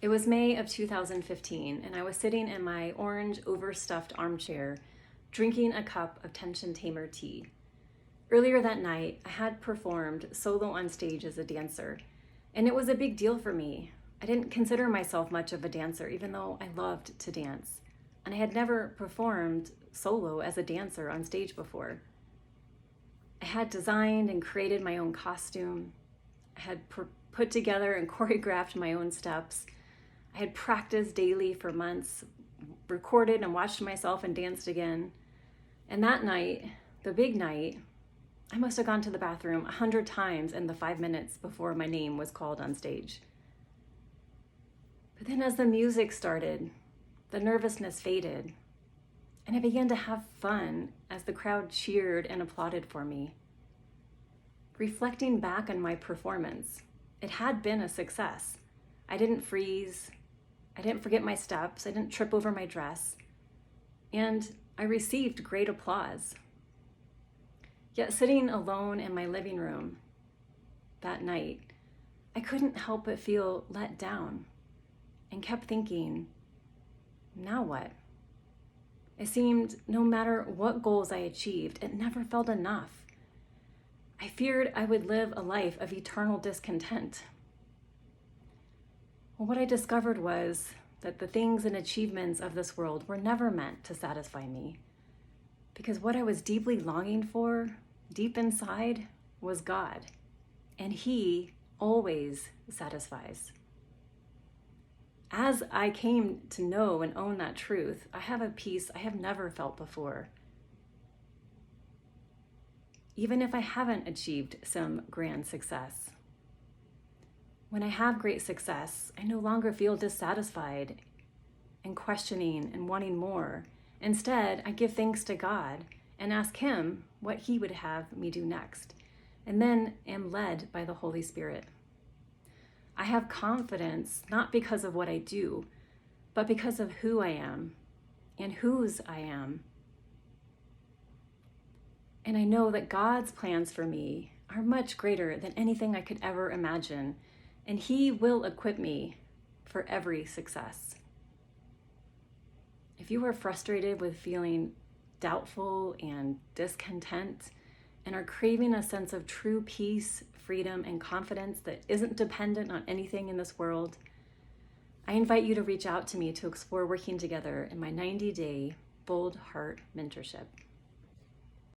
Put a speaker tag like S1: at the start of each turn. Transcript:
S1: It was May of 2015, and I was sitting in my orange overstuffed armchair, drinking a cup of tension tamer tea. Earlier that night, I had performed solo on stage as a dancer, and it was a big deal for me. I didn't consider myself much of a dancer, even though I loved to dance, and I had never performed solo as a dancer on stage before. I had designed and created my own costume. I had put together and choreographed my own steps. I had practiced daily for months, recorded and watched myself and danced again. And that night, the big night, I must have gone to the bathroom 100 times in the 5 minutes before my name was called on stage. But then as the music started, the nervousness faded, and I began to have fun as the crowd cheered and applauded for me. Reflecting back on my performance, it had been a success. I didn't freeze. I didn't forget my steps. I didn't trip over my dress. And I received great applause. Yet sitting alone in my living room that night, I couldn't help but feel let down and kept thinking, now what? It seemed no matter what goals I achieved, it never felt enough. I feared I would live a life of eternal discontent. Well, what I discovered was that the things and achievements of this world were never meant to satisfy me, because what I was deeply longing for, deep inside, was God, and He always satisfies. As I came to know and own that truth, I have a peace I have never felt before. Even if I haven't achieved some grand success. When I have great success, I no longer feel dissatisfied and questioning and wanting more. Instead, I give thanks to God and ask Him what He would have me do next, and then am led by the Holy Spirit. I have confidence not because of what I do, but because of who I am and whose I am. And I know that God's plans for me are much greater than anything I could ever imagine, and He will equip me for every success. If you are frustrated with feeling doubtful and discontent and are craving a sense of true peace, freedom, and confidence that isn't dependent on anything in this world, I invite you to reach out to me to explore working together in my 90-day Bold Heart Mentorship.